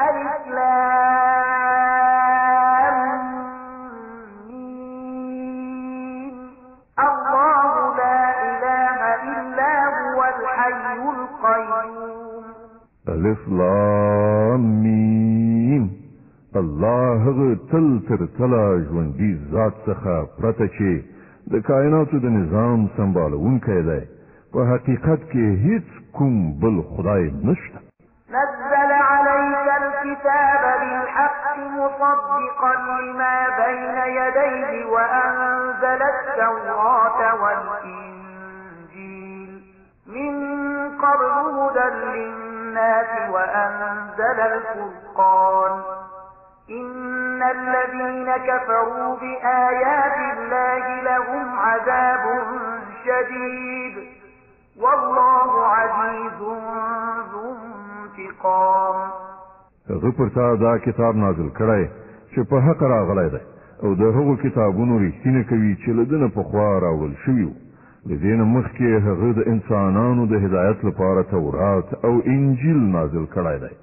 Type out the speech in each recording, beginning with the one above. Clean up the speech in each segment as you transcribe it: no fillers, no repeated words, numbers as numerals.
ألف لام ميم الله لا إله إلا هو الحي القيوم. الف لام میم الله تل تر تلا ژوندي ذات څخه پرته چې د کائناتو د نظام سمبالونکی دی په حقیقت کې هیڅ کوم بل خدای نشته. نزل عليك الكتاب بالحق مصدقا لما بين يديه وأنزل التوراة والإنجيل من قبل هدى للناس وأنزل الفرقان إن الذين كفروا بآيات الله لهم عذاب شديد والله عزيز ذو انتقام. هغه پر تا دا کتاب نازل کړی چې په حق راغلی دی او د هغو کتابونو رښتینه کوي چې له دنه پخوا راوړل شوي وو. د دې نه مخکې هغه د انسانانو د هدایت لپاره تورات او انجیل نازل کړی دی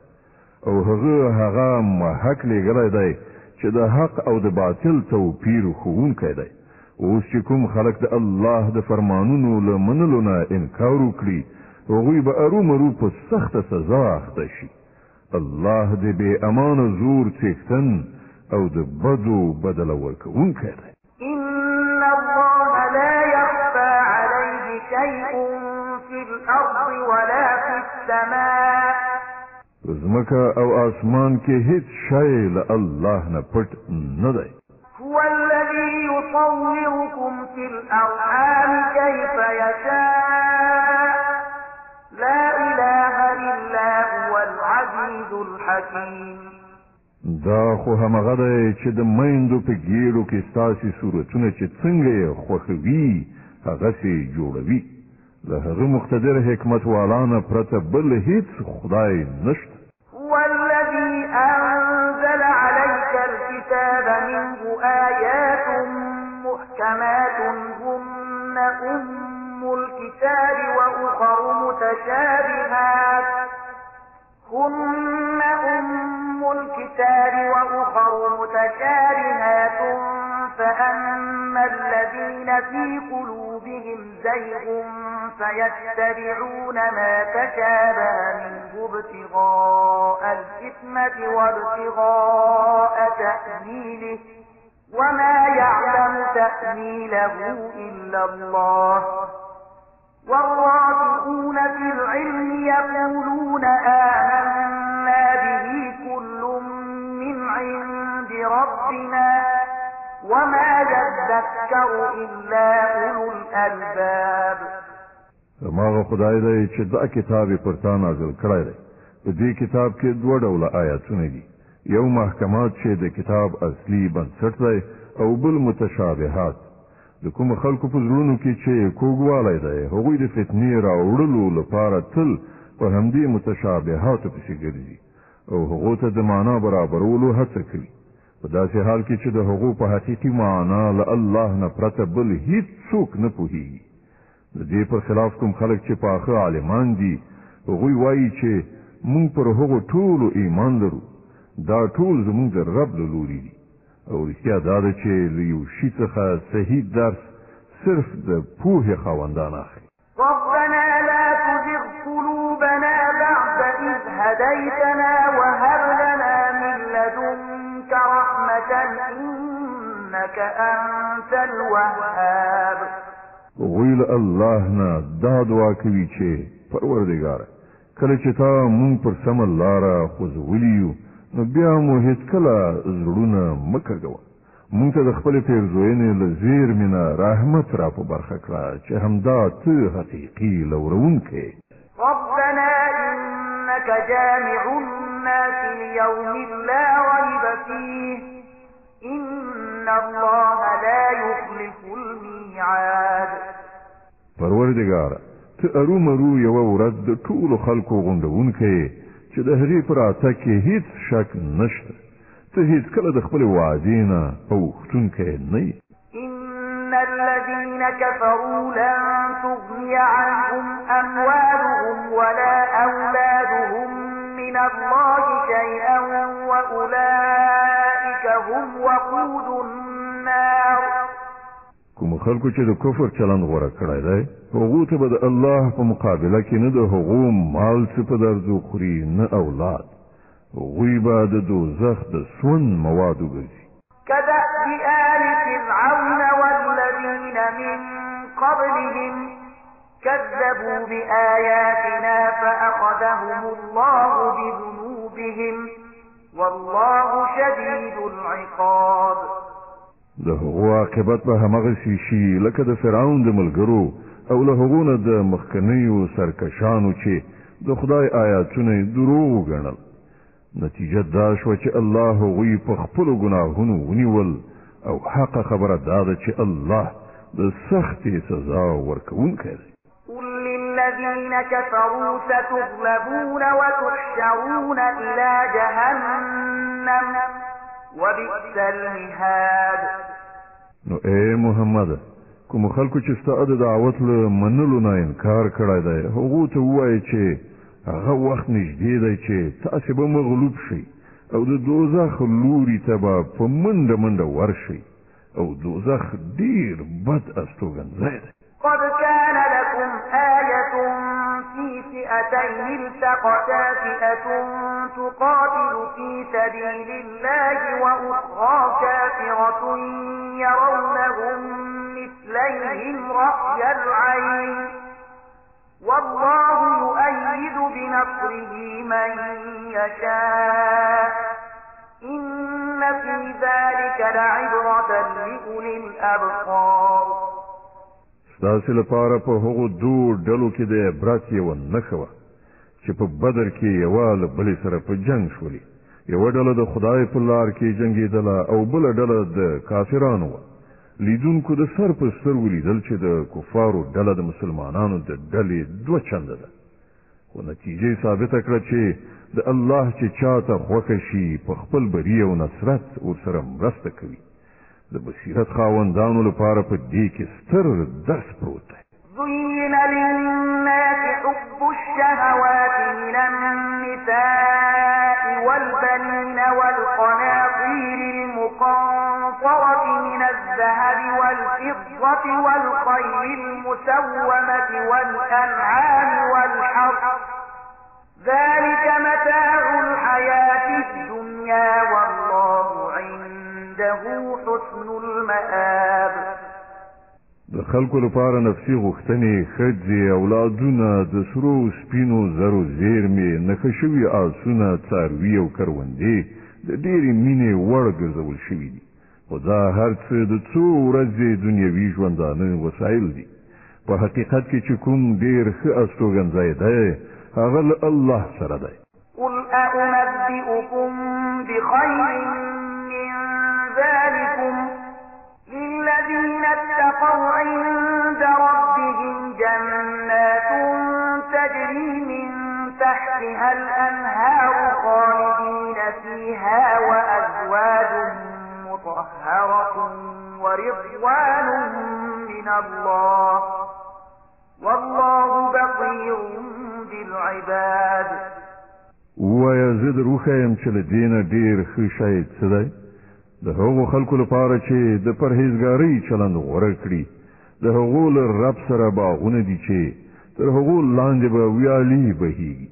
او هغه محق لګلی دی چې د حق او د باطل توپیر ښوونکی دی. اوس چې کوم خلک د الله د فرمانونو له منلو نه انکار وکړي هغوی به ارومرو په سخته سزا اخته شي. الله د بې امانه زور څښتن او د بدو بدله ورکوونکی دی. إن الله لا يخفى عليه شيء في الأرض ولا في السماء. زمکه او آسمان کې هیڅ شی له الله نه پټ نه دی. هو الذي يصوركم في الأرحام كيف يشاء لا إله إلا هو العزيز الحكيم. دا خو همغه دی چې د میندو په ګیرو کې ستاسې صورتونه چې څنګه یې خوښوي هغسې جوړوي. له هغه مقتدر حکمت والانه پرته بل هیڅ خدای نشته. هو الذي أنزل عليك الكتاب منه آيات محكمات هن أم الكتاب وأخر متشابهات فأما الذين في قلوبهم زيغ فيتبعون ما تشابه منه ابتغاء الفتنة وابتغاء تأويله وما يعلم تأويله إلا الله والراسخون في العلم يقولون آمنا به كل من عند ربنا وما يذكر إلا أولو الألباب. ماغه خدای دی چې دا کتاب پر تا نازل کړی دی. په دې کتاب کې دوه ډوله آیاتونه دي. یو محکمات چې د کتاب اصلي بنسټ دی او بل متشابهات. د کوم خلکو په زړونو کې چې کوږوالی دی هغوی د فتنې راوړلو لپاره تل په همدې متشابهاتو پسې ګرځي او هغو ته د معنا برابرولو هڅه کوي. په داسې حال کې چې د هغو په حقیقي معنا له الله نه پرته بل هیڅ څوک نه پوهیږي. د دې پر خلاف کوم خلک چې پاخه عالمان دي هغوی وایي چې موږ پر هغو ټولو ایمان لرو. دا ټول زموږ د رب له لوري دي او رښتیا دا ده چې له یو شي څخه صحیح درس صرف د پوهې خاوندان اخلي. ربنا لا تزغ قلوبنا بعد إذ هديتنا وهب لنا من لدنك رحمة إنك أنت الوهاب. ویل الله نه دا دعا کوي چې پروردګار کله چې تا مونږ پر سم لاره خوځولیو نو بیا مو هیڅ کله زړونه مکږوه. مونږ ته د خپل پیرزوینې له زیرمې نه رحمت را په برخه کړه چې همدا ته حقیقي لورونکی. ربنا إنك جامع الناس ليوم لا ريب فيه إن الله لا يخلف الميعاد. پروردګار ته ارومرو یوه ورځ د ټولو خلکو غونډونکی چې د هغې په راتګ کې هیڅ شک نشته. ته هیڅ کله د خپلې وعدې نه اوښتونکی نه یې. إن الذين كفروا لن تغني عنهم أموالهم ولا أولادهم من الله شيئا وأولئك هم وقود النار. کوم خلکو چې د کفر چلند غوړه کړی دی هغو ته به د الله په مقابله کې نه د هغو مال څه په درځو خوري نه اولاد هغوی به د دوزخ د سون مواد وګرځي. كدأب آل فرعون والذين من قبلهم كذبوا بآياتنا فأخذهم الله بذنوبهم والله شديد العقاب. د هغو عاقبت به همغسې شي لکه د فرعون د ملګرو او له هغو نه د مخکنیو سرکشانو چې د خدای آیاتونه یې دروغ وګڼل. نتیجه دا شوه چې الله هغوی په خپلو ګناهونو ونیول او حقه خبره دا ده چې الله د سختې سزا ورکوونکی دی. قل للذين كفروا ستغلبون وتحشرون إلى جهنم وبئس المهاد. نو اے محمد کوم خلکو چې ستا د دعوت له منلو نه انکار کړی دی هغو ته ووایي چې هغه وخت نږدې دی چې تاسې به مغلوب شئ او د دوزخ لوري ته به په منډه منډه ورشئ او دوزخ ډیر بد استوګنځی دی. قد كان لكم آية في فئتين التقتا فئة تقاتل في سبيل الله وأخرى كافرة يرونهم مثليهم رأي العين والله يؤيد بنصره من يشاء إن في ذلك لعبرة لأولي الأبصار. ستاسې لپاره په هغو دوو ډلو کې د عبرت یوه نښه وه چې په بدر کې یوه له بلې سره په جنګ شولې. یوه ډله د خدای په لار کې جنګېدله او بله ډله د کافرانو وه. لیدونکو د سر په سترګو لیدل چې د کفارو ډله د مسلمانانو د ډلې دوه چنده ده. خو نتیجه ثابته کړه چې د الله چې چاته خوښه شي په خپل بري او نصرت ورسره مرسته کوي. د بصیرت خاوندانو لپاره په دې کې ستر درس پروت دی. زين للناس حب الشهوات من النساء والبنين والقناطير المقنطرة من الذهب والفضة والخيل المسومة والأنعام والحرث ذلك متاع الحياة الدنيا والله عنده حسن المآب. د خلکو لپاره نفسي غوښتنې ښځې اولادونه د سرو سپینو زرو زیرمې نښه شوي آسونه څاروي او کروندې د ډېرې مینې وړ ګرځول شوي دي. خو دا هر څه د څو ورځې دنیوي ژوندانه وسایل دي. په حقیقت کې چې کوم ډېر ښه استوګنځی دی هغه له الله سره دی. قل أنبئكم بخير من ذلكم للذين اتقوا عند ربهم جنات تجري من تحتها الأنهار خالدين فيها وأزواج مطهرة ورضوان من الله والله بصير بالعباد. ووایا زه د روښیم چې له دې نه ډېر ښه شی څه دی؟ د هغو خلکو لپاره چې د پرهیزګارۍ چلند غوره کړي د هغو له رب سره باغونه دي چې تر هغو لاندې به ویالې بهیږي.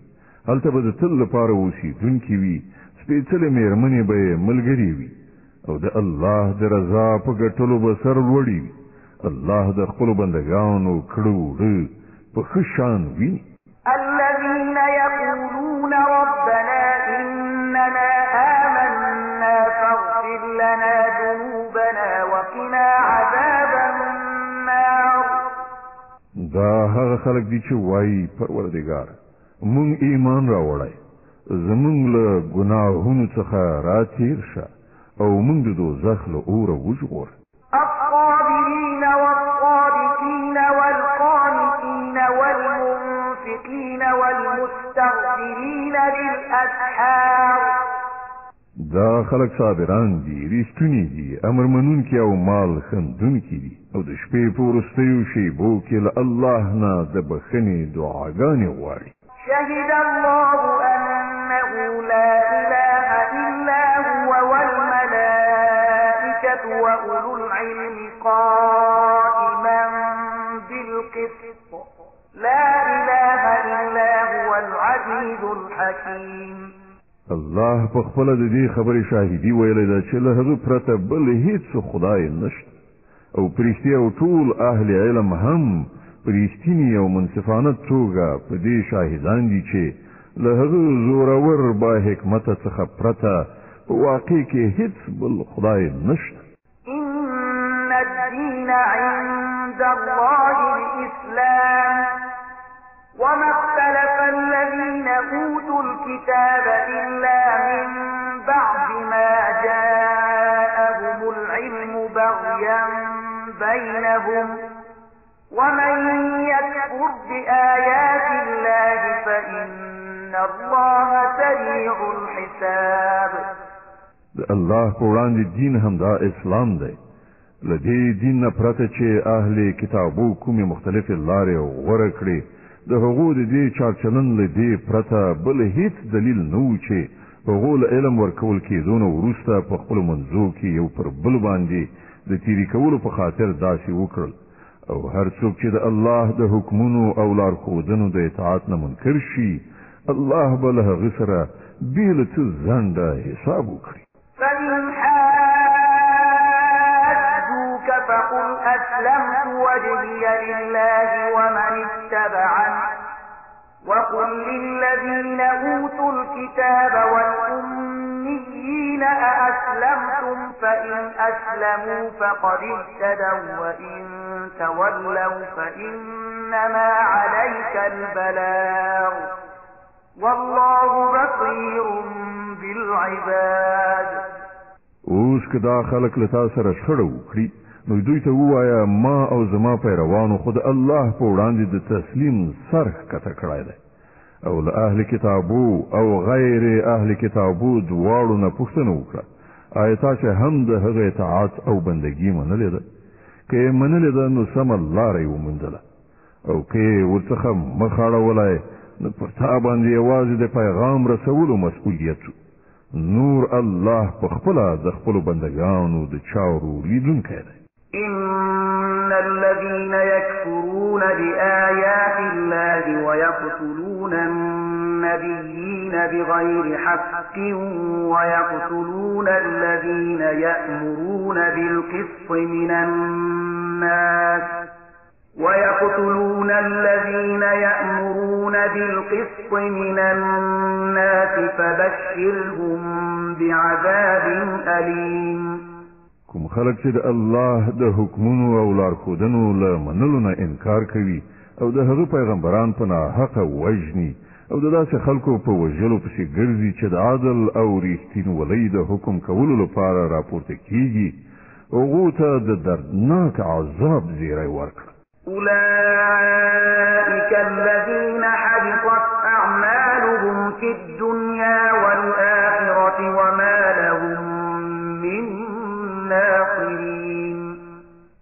هلته به د تل لپاره اوسېدونکي وي. سپېڅلې مېرمنې به یې ملګرې وي او د الله د رضا په ګټلو به سر لوړي وي. الله د خپلو بندګانو کړه وړه په ښه شان ویني. الذين يقولون ربنا إننا آمنا فاغفر لنا ذنوبنا وقنا عذاب النار. دا هغه خلک دي چې وایي پروردګار مونږ ایمان راوړی زمونږ له ګناهونو څخه راتېر شه او مونږ د دوزخ له اوره وژغوره. الصابرين والصادقين والقانتين والمنفقين والمستغفرين بالأسحار. دا خلق صابران دي رښتونی دي امر منونکي او مال خندونکي دي او د شپې په وروستیو شیبو کې له الله نه د بخښنې دعاګانې غواړي. شهد الله أنه لا إله إلا وأولو العلم قائما بالقسط لا إله إلا هو العزيز الحكيم. الله په خپل د دې خبرې شاهدي ویلې ده چې له هغه پرته بل هیڅ خدای نشته او پرشتي او ټول اهل علم هم پرشتینی او منصفانه توګه په دې شاهدان دي چې له هغه زورور با حکمت څخه پرته په واقع کې هیڅ بل خدای نشته. إن الدين عند الله الإسلام وما اختلف الذين أوتوا الكتاب إلا من بعد ما جاءهم العلم بغيا بينهم ومن يكفر بآيات الله فإن الله سريع الحساب. الله قرآن دین هم دا اسلام دی. لدې دین نه پرته چې اهل کتابو کومې مختلفې لارې غوره کړې د هغو د دې چارچلن له دې پرته بل هیڅ دلیل نه و چې هغو له علم ورکول کېدو نه وروسته په خپلو منځو کې یو پر بل باندې د تیري کولو په خاطر داسې وکړل او هر څوک چې د الله د حکمونو او لارښودنو د اطاعت نه منکر شي الله به له هغه سره بې له څه ځنډه حساب وکړي. فإن حاجوك فقل أسلمت وجهي لله ومن اتبعني وقل للذين أوتوا الكتاب والأميين أأسلمتم فإن أسلموا فقد اهتدوا وإن تولوا فإنما عليك البلاغ والله بصير بالعباد. اوس که دا خلق له تاسو سره شخړه وکړي نو دوی ته ووایه ما او زما پیروانو خو د الله په وړاندې د تسلیم سر ښکته کړی دی او له اهل کتابو او غیر اهل کتابو دواړو نه پوښتنه وکړه آیا تاسو هم د هغه اطاعت او بندګي منلې ده؟ که یې منلې ده نو سمه لاره یې وموندله او که یې ورڅخه مخ اړولی نو پر تا باندې یوازې د پیغام رسولو مسؤلیت و. نور الله په خپله د خپلو بندګانو د چارو لیدونکی دی. إن الذين يكفرون بآيات الله ويقتلون النبيين بغير حق ويقتلون الذين يأمرون بالقسط من الناس فبشرهم بعذاب أليم. کوم خلک چې د الله د حکمونو او لارښودنو له منلو نه انکار کوي او د هغه پیغمبران په ناحقه وژني او د داسې خلکو په وژلو پسې ګرځي چې د عدل او ریښتینولۍ د حکم کولو لپاره راپورته کیږي هغو ته د دردناک عذاب زیری ورکړه. أولئك الذين حبطت أعمالهم في الدنيا والآخرة وما لهم من ناصرين.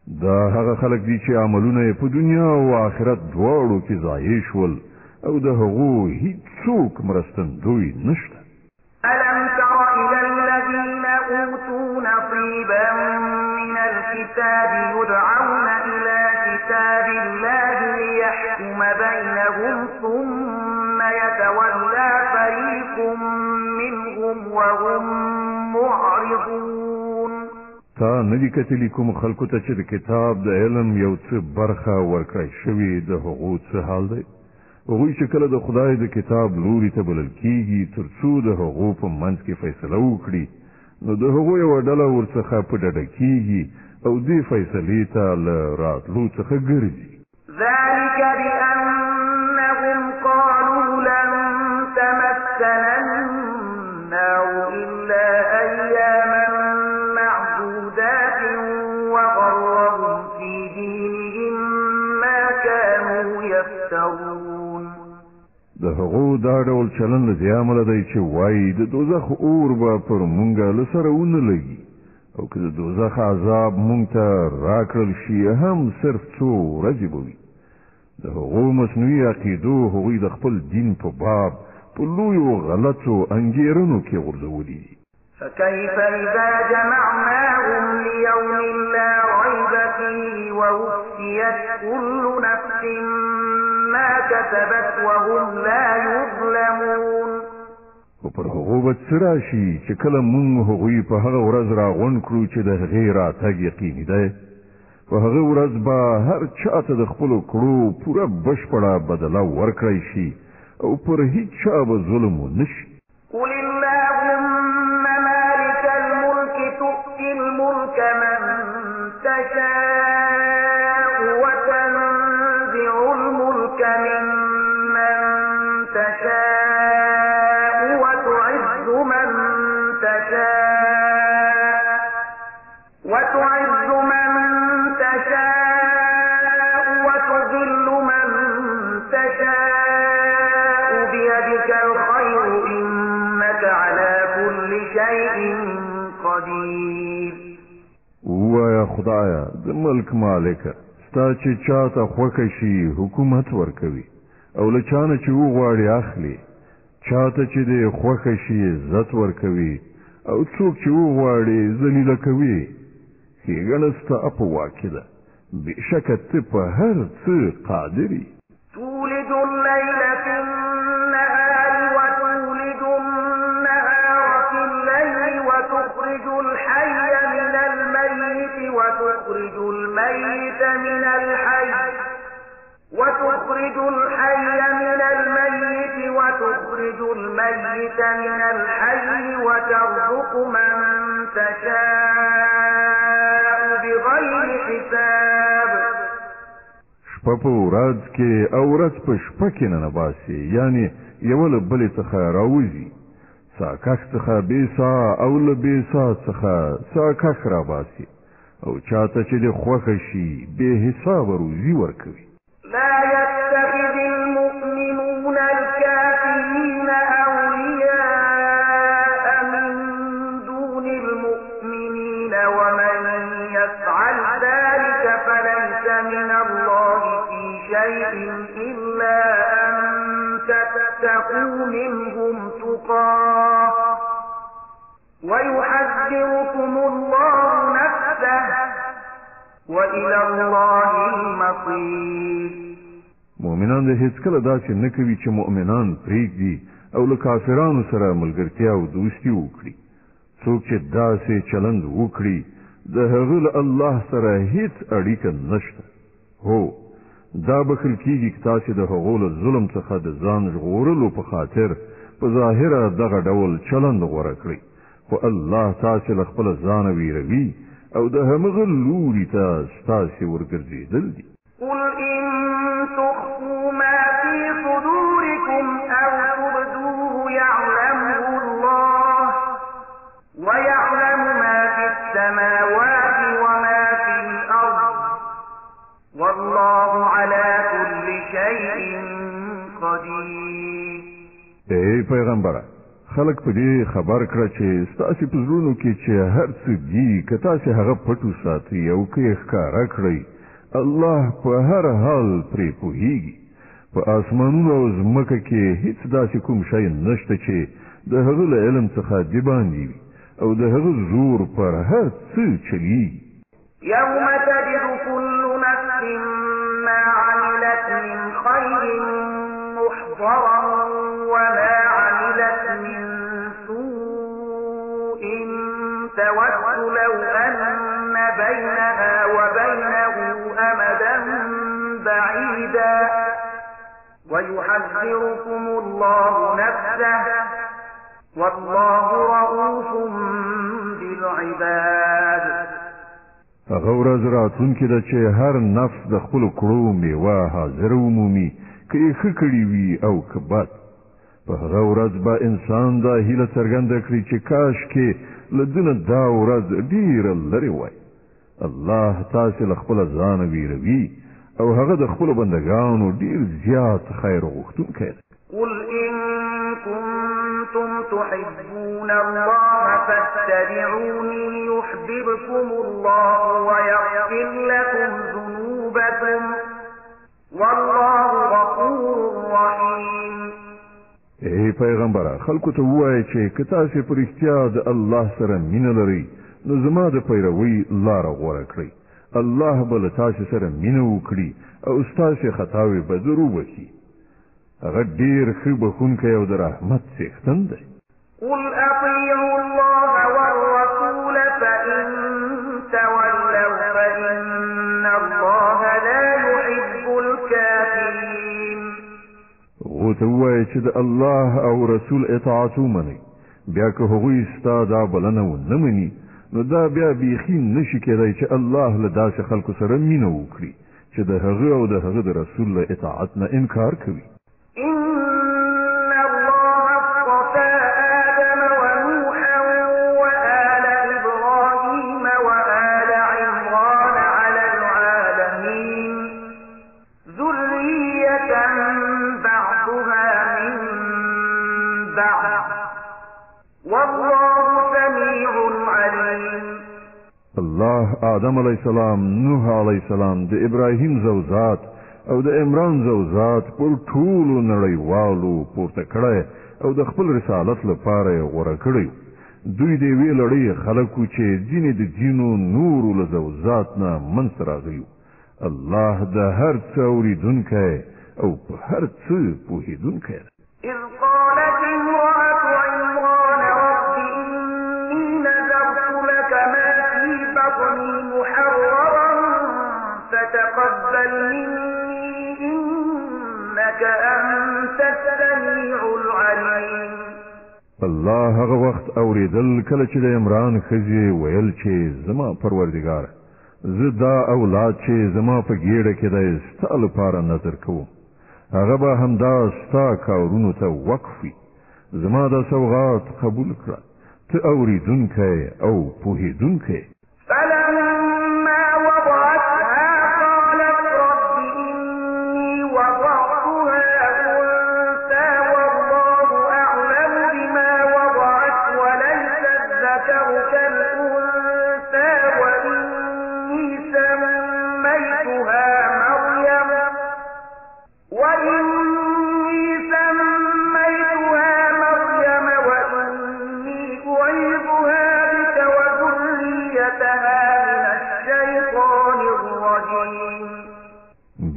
دا هغه خلک دي چې عملونه په دنیا او آخرت دواړو کې ضایع شول او د هغو هیڅوک مرستندوی نشته. ألم تر إلى الذين أوتوا نصيبا من الكتاب يدعون إلى كتاب الله ليحكم بينهم ثم يتولى فريق منهم وهم معرضون. تا ندی کتلی کوم خلکو ته چې د کتاب د علم یو څه برخه ورکړی شوې د هغو څه حال دی؟ هغوی چې کله د خدای د کتاب لوري ته بلل کیږي تر څو د هغو په منځ کې فیصله وکړي نو د هغو یوه ډله ورڅخه په ډډه کیږي او دې فیصلې ته له راتلو څخه ګرځي. ذلك بأنهم قالوا لن تمسنا النار إلا أياما معدودات وغرهم في دينهم ما كانوا يفترون. د هغو دا ډول چلن له دې امله دی چې وایي د دوزخ اور به پر مونږه له سره ونه لګي او که د دوزخ عذاب مونږ ته راکړل شي هم صرف څو ورځې به وي. د هغو مصنوعي عقیدو هغوی د خپل دین په باب په لویو غلطو انګېرنو کې غورځولي دي. فكيف إذا جمعناهم ليوم لا ريب فيه ووفيت كل نفس ما كسبت وهم لا يظلمون. او پر هغو به څه راشي چې کله مونږ هغوی په هغه ورځ راغونډ کړو چې د هغې راتګ یقیني دی. په هغه ورځ به هر چا ته د خپلو کړو پوره بشپړه بدله ورکړی شي او پر هیڅ چا به ظلم ونه شي. قل اللهم مالك الملك تؤتي الملك من تشاء وتنزع الملك ممن تشاء وتعز من تشاء وتذل من تشاء بيدك الخير إنك على كل شيء قدير. ویا خدایا د ملک مالک ستا چې چاته خوښه شي حکومت ورکوي او له چانه چې وغواړي اخلي، چاته چې د خوښه شي عزت ورکوي او څوک چې وغواړي ذلیله کوي. ښېګڼه ستا په واک کې ده، بېشکه ته په هر څه قادر یې. تولد الليل في النهار وتولد النهار في الليل وتخرج الحي من الميت وتخرج الميت من الحي وتخرج الحي من الميت وتخرج الميت من الحي وترزق من تشاء بغير حساب. شپه په ورځ کې او ورځ په شپه کې نه باسي، یعنی یو له بلې څخه راوځي. ساکښ څخه بې ساه او له بې ساه څخه ساکښ راباسي او چاته چې د خوښه شي بې حسابه روزي ورکوي. لا يتخذ المؤمنون الكافرين أولياء من دون المؤمنين ومن يفعل ذلك فليس من الله في شيء إلا أن تتقوا منهم تقاه ويحذركم الله نفسه وإلى الله المصير. مؤمنان د هیڅ کله داسې نه کوي چې مؤمنان پرېږدي او له کافرانو سره ملګرتیا او دوستي وکړي. څوک چې داسې چلند وکړي د هغه له الله سره هیڅ اړیکه نشته. هو دا بخل کېږي که تاسې د هغو له ظلم څخه د ځان ژغورلو په خاطر په ظاهره دغه ډول چلند غوره کړئ، خو الله تاسې له خپله ځانه ویروي او د همغه لوري ته ستاسې ورګرځېدل دي. قل إن تخفوا ما في صدوركم أو تبدوه يعلمه الله ويعلم ما في السماوات وما في الأرض والله على كل شيء قدير. ای پیغمبره، خلق په دې خبر کړه چې ستاسې په زړونو کې چې هر څه دي که تاسې هغه پټو ساتئ او که یې ښکاره کړئ، الله په هر حال پرې پوهیږي. په آسمانونو او ځمکه کې هیڅ داسې کوم شی نشته چې د هغه له علم څخه د باندې وي او د هغه زور پر هر څه چلیږي. يوم تجد كل نفس ما عملت من خير محضرا وما عملت من سوء تود لو أن بينها وبينه أمدا بعيدا ويحذركم الله نفسه والله رؤوف بالعباد. هغه ورځ راتلونکې ده چې هر نفس د خپلو کړو میوه حاضره ومومي، که یې ښه کړي وي او که بد. په هغه ورځ به انسان دا هیله څرګنده کړي چې کاشکې له ده نه دا ورځ ډېره لرې وای. الله تاسې له خپله ځانه ویروي او هغه د خپلو بندګانو ډېر زیات خیر غوښتونکی دی. قل إن كنتم تحبون الله فاتبعوني يحببكم الله ويغفر لكم ذنوبكم والله غفور رحيم. ای پیغمبره خلکو ته ووایه چې که تاسې په رښتیا د الله سره مینه لرئ نو زما د پیروۍ لاره غوره کړئ. الله به له تاسې سره مینه وکړي او ستاسې خطاوې به ضرور وبخي. هغه ډېر ښه بخښونکی او د رحمت څښتن دی. قل اطيعوا الله والرسول فإن تولوا فإن الله لا يحب الكافرين. ورته ووایه چې د الله او رسول اطاعت ومنئ، بیا که هغوی ستا دا بلنه ونه مني نو دا بیا بیخي نشي کېدی چې الله له داسې خلکو سره مینه وکړي چې د هغه او د هغه د رسول له اطاعت نه انکار کوي. الله آدم علیہ السلام، نوح علیہ السلام، د ابراهیم زوجات او د عمران زوجات پر ټولو نړیوالو پورته کړی او د خپل رسالت لپاره یې غوره کړی. دوی د یوې لړۍ خلکو چې ځینې د ځینو نورو له زوجات نه منځته راغلي. الله د هر څه اورېدونکی او په هر څه پوهېدونکی دی. إذ قالت امرأة عمران رب إني نذرت لك ما في بطني محررا فتقبل مني إنك أنت السميع العليم. الله هغه وخت اورېدل کله چې د عمران ښځې ویل چې زما پروردګار زه دا اولاد چې زما په ګېډه کې دی ستا لپاره نظر کوم، هغه به همدا ستا کارونو ته وقف وي. زما دا سوغات قبول کړه، ته اورېدونکی او پوهېدونکی. فلما وضعتها قالت رب إني وضعتها أنثى والله أعلم بما وضعت وليس الذكر كالأنثى وإني سميتها مريم وإني أعيذها بك وذريتها من الشيطان الرجيم.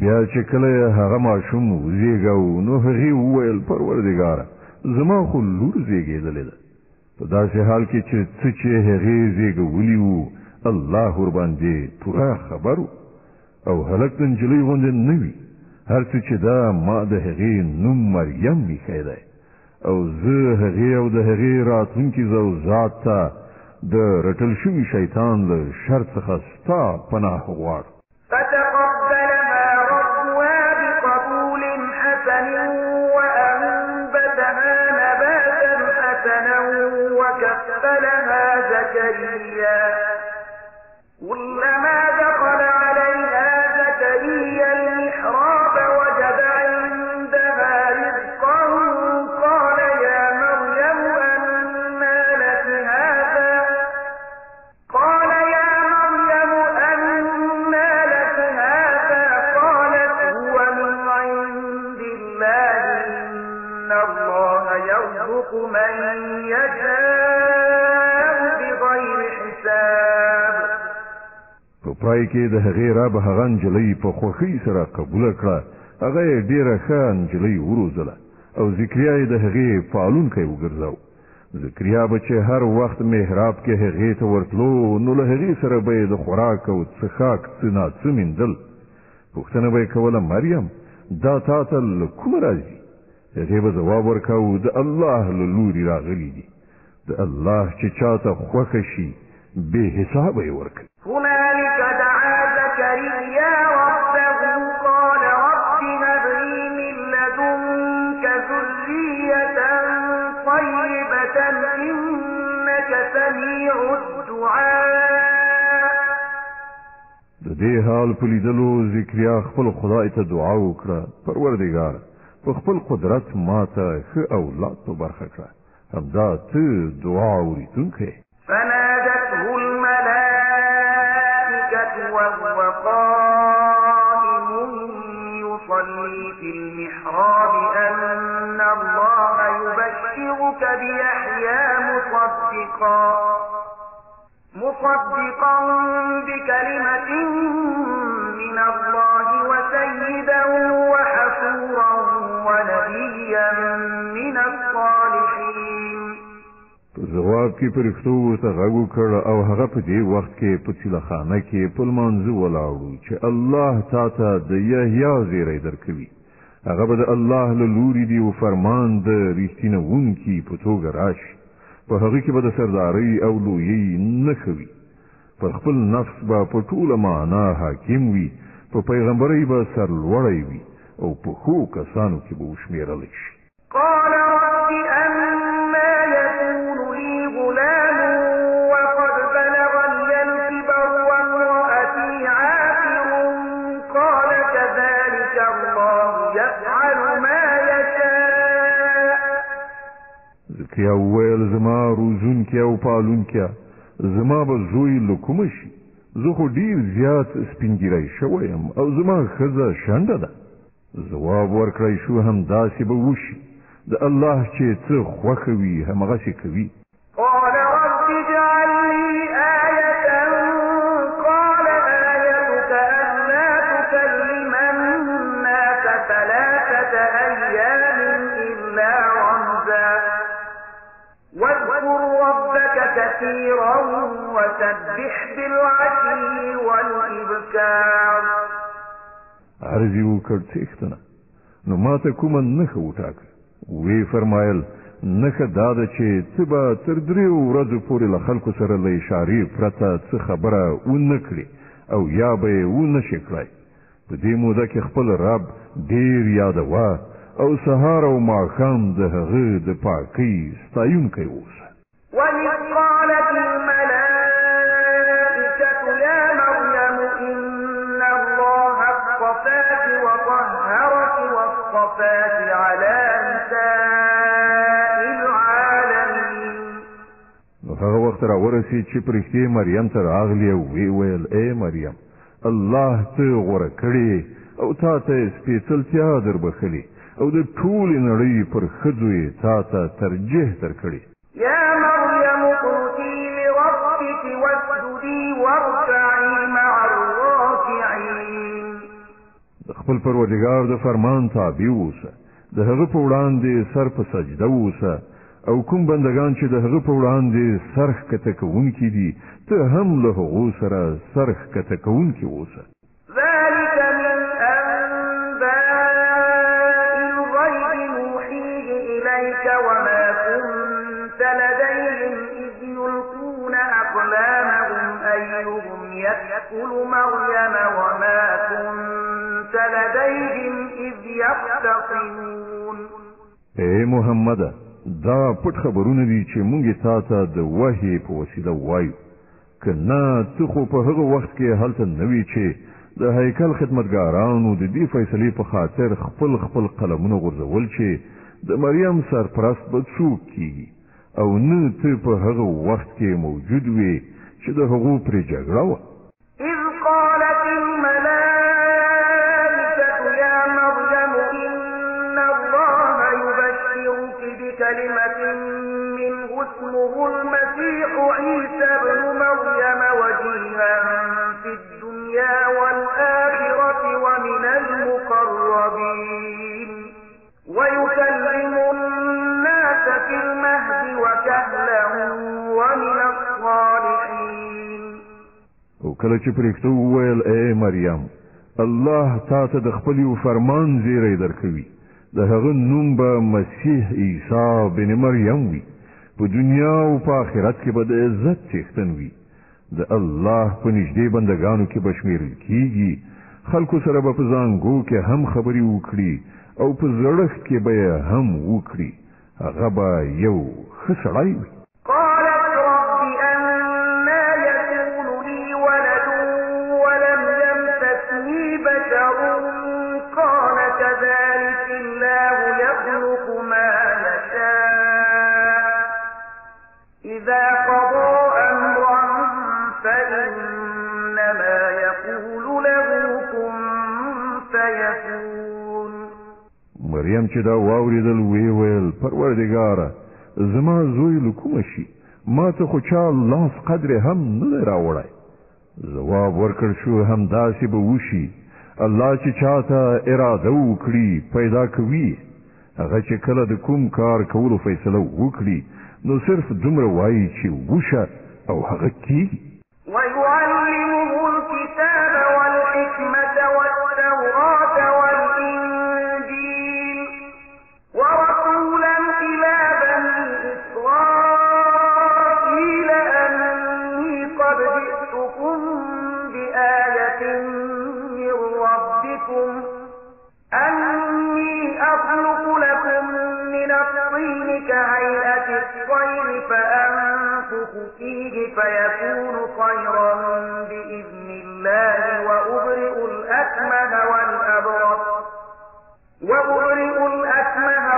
بیا چې کله هغه ماشوم وزېږاو نو هغې وویل پروردګاره زما خو لور زېږېدلې ده. په داسې حال کې چې څه چې هغې زېږولي وو الله ورباندې پوره خبر و او هلک د نجلۍ غوندې نه وي. هر څه چې دا ما د هغې نوم مریم ایښی دی او زه هغې او د هغې راتلونکي زوجات ته د رټل شوي شیطان له شر څخه ستا پناه غواړم. فتقبلها ربها بقبول حسن وأنبتها نباتا حسنا وكفلها زكريا كلما دخل عليها زكريا المحراب وجد عندها رزقا قال يا مريم أنى لك هذا قالت هو من عند الله إن الله يرزق من يشاء بغير حساب. په پای کې د هغې رب هغه نجلۍ په خوښۍ سره قبوله کړه. هغه یې ډېره ښه نجلۍ وروزله او ذکریا یې د هغې پالونکی وګرځاو. ذکریا به چې هر وخت محراب کې هغې ته ورتلو نو له هغې سره به یې د خوراک او څښاک څه ناڅه میندل. پوښتنه به یې کوله مریم دا تا ته له کومه راځي؟ هغې به ځواب ورکاو د الله له لورې راغلي دي. د الله چې چاته خوښه شي بې حسابه یې ورکوي. هنالك دعا زكريا ربه قال رب هب لي من لدنك ذرية طيبة إنك سميع الدعاء. د دې حال په لیدلو ذکریا خپل خدای ته دعا وکړه پروردګار په خپل قدرت ماته ښه اولاد په برخه کړه، همدا ته دعا اورېدونکی. فنادته الملائكة وهو قائم يصلي في المحراب أن الله نبئك بيحيى مصدقا بكلمة من الله وسيدا وحصورا ونبيا من الصالحين. جواب کې پرښتو ورته غږ وکړ او هغه په دې وخت کې په چیلخانه کې په لمانځه ولاړو چې الله تاته د یحیی زیری درکوي. هغه به د الله له لوري دی او فرمان د رښتینهونکي په توګه راشي. په هغه کې به د سردارۍ او لویۍ نښه وي. پر خپل نفس به په ټوله معنا حاکم وي. په پیغمبرۍ به سرلوړی وي او په ښو کسانو کې به وشمېرلی شي. قال رب أنا يكون لي غلام وقد بلغني الكبر وامرأتي عاقر قال كذلك الله يفعل ما يشاء. زکریا وویل زما روزونکی او پالونکی زما به زوی له کومه شي. زه خو ډېر زیات سپینګیری شوی یم او زما ښځه شنډه ده. ځواب ورکړی شو همداسې به وشي. د الله چې څه خوښه وي همغسې کوي. قال رب اجعل لي آية قال آيتك ألا تكلم الناس 3 أيام إلا رمزا واذكر ربك كثيرا وسبح بالعشي والإبكار. عرضی وکړ څښتنه نو ماته کومه نښه وټاکه. وی فرمایل نښه دا ده چې ته به تر 3 ورځو پورې له خلکو سره له اشارې پرته څه خبره ونه کړې او یا به یې ونه شې کړی. په دې موده کې خپل رب ډېر یادوه او سهار او ماښام د هغه د پاکۍ ستایونکی اوسه. وَإِذْ قَالَتِ الْمَلَائِكَةُ يَا مَرْيَمُ إِنَّ اللَّهَ اصْطَفَاكِ وَطَهَّرَكِ وَاصْطَفَاكِ عَلَى نِسَاءِ الْعَالَمِينَ. نو هغه وخت راورسید چې پرښتې مریم ته راغلی او ویې ویل ای مریم الله ته غوره کړې او تا ته سپېڅلتیا دربښلې او د ټولې نړۍ پر ښځو یې تا ته ترجیح درکړې. يا مريم اقنتي لربك واسجدي واركعي مع الراكعين. د خپل پروردګار د فرمان تابع اوسه. د هغه په وړاندې سر په سجده اوسه او کوم بندگان چې د هغه په وړاندې سر ښکته کوونکي دي ته هم له هغو سره سر ښکته کوونکي اوسه. ذلك من أنباء الغيب نوحيه إليك وما كنت لديهم إذ يلقون أقلامهم أيهم يكفل مريم وما كنت لديهم إذ يختصمون. اے محمد دا پټ خبرونه دي چې مونږ تا ته د وحی په وسیله وایو. که نه ته خو په هغه وخت کې هلته نه وي چې د هیکل خدمتګارانو د دې فیصلې په خاطر خپل قلمونه غورځول چې د مریم سرپرست به څوک کیږي او نه ته په هغه وخت کې موجود وي چې د هغو پرې جګړه وه. إذ قالت الملائكة يا مريم إن الله يبشرك بكلمة منه اسمه المسيح عيسى ابن مريم وجيها في الدنيا والآخرة ومن المقربين ويكلم الناس في المهد وكهلا ومن الصالحين. او کله چې پرښتو وویل ای مریم الله تا ته د خپل یو فرمان زیری درکوي. د هغه نوم به مسیح عیسی بن مریم وي. په دنیا او په آخرت کې به د عزت څښتن وي. د الله په نږدې بندگانو کې به شمېرل کېږي. خلکو سره به په زانګو کې هم خبرې وکړي او په زړښت کې به یې هم وکړي. هغه به یو ښه سړی وي. قالت رب أنا يكون لي ولد ولم يمسسني بشر قال كذلك الله يخلق ما يشاء إذا قضى أمرا فإنما يقول له كن فيكون. مریم چې دا واورېدل ویې ویل پروردګاره زما زوی لکوم شي ما ته خو چا لاس قدر هم نه راوړای جواب ورکړ شو هم داسې به وشي الله چې چاته اراده وکړي پیدا کوي هغه چې کله د کوم کار کولو فیصله وکړي نو صرف دومره وایي چې وشه او هغه کیږي ويعلمه الكتاب والحكمة والتوراة والإنجيل ورسولا إلى بني إسرائيل أني قد جئتكم بآية من ربكم أني أخلق لكم من الطين كهيئة الطير فأنفخ فيه فيكون طيرا بإذن الله وأبرئ الأكمه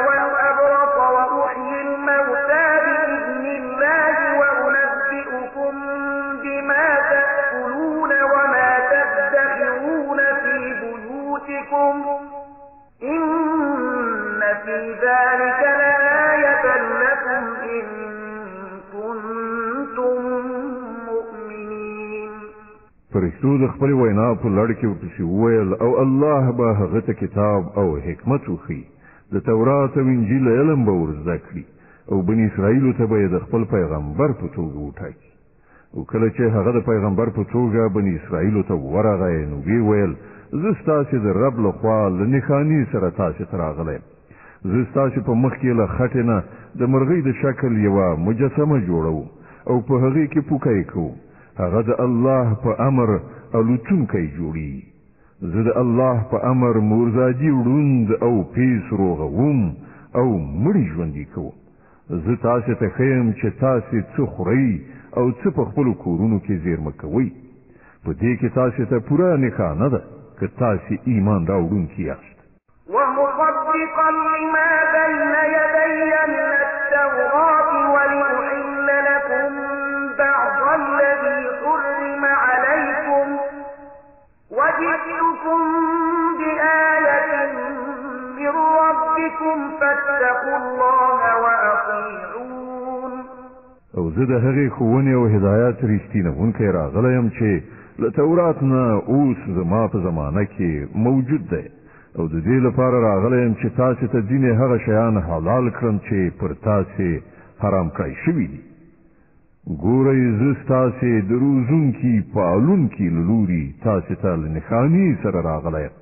والأبرص وأحيي الموتى بإذن الله وأنبئكم بما تأكلون وما تدخرون في بيوتكم إن في ذلك لآية لكم إن كنتم مؤمنين. فرشتو د خپل وینا په لړ کې ورپسې وویل او الله به هغه ته کتاب او حکمت وښي د تورات او انجیل علم به ور زده کړي او بني اسرائیلو ته به یې د خپل پیغمبر په توګه وټاکي او کله چې هغه د پیغمبر په توګه بني اسرائیلو ته ورغی نو ویې ویل زه ستاسې د رب لخوا له نښانې سره تاسې ته راغلی زه ستاسې په مخ کې له خټې نه د مرغۍ د شکل یوه مجسمه جوړوم او په هغې کې پوکی کوم هغه د الله په امر الوتونکی جوړي زه د الله په امر مورزادي وړوند او پیس روغوم او مړي ژوندي کوم زه تاسې ته ښیم چې تاسې څه خورئ او څه په خپلو کورونو کې زیرمه کوئ په دې کې تاسې ته پوره نښانه ده که تاسې ایمان راوړونکي یاست ومصدقا لما بين يدي من التوراة ولأحل لكم بعض الذي حرم عليكم وجئتكم بآية من ربكم فاتقوا الله وأطيعون. او زه د هغې ښوونې او هدایت رښتینونکی راغلی یم چې له تورات نه اوس زما په زمانه کې موجود دی او د دې لپاره راغلی یم چې تاسې ته ځینې هغه شیان حلال کړم چې پر تاسې حرام کړی شوي دي ګورئ زه ستاسې د روزونکي پالونکي له لوري تاسې ته له نښانې سره راغلی یم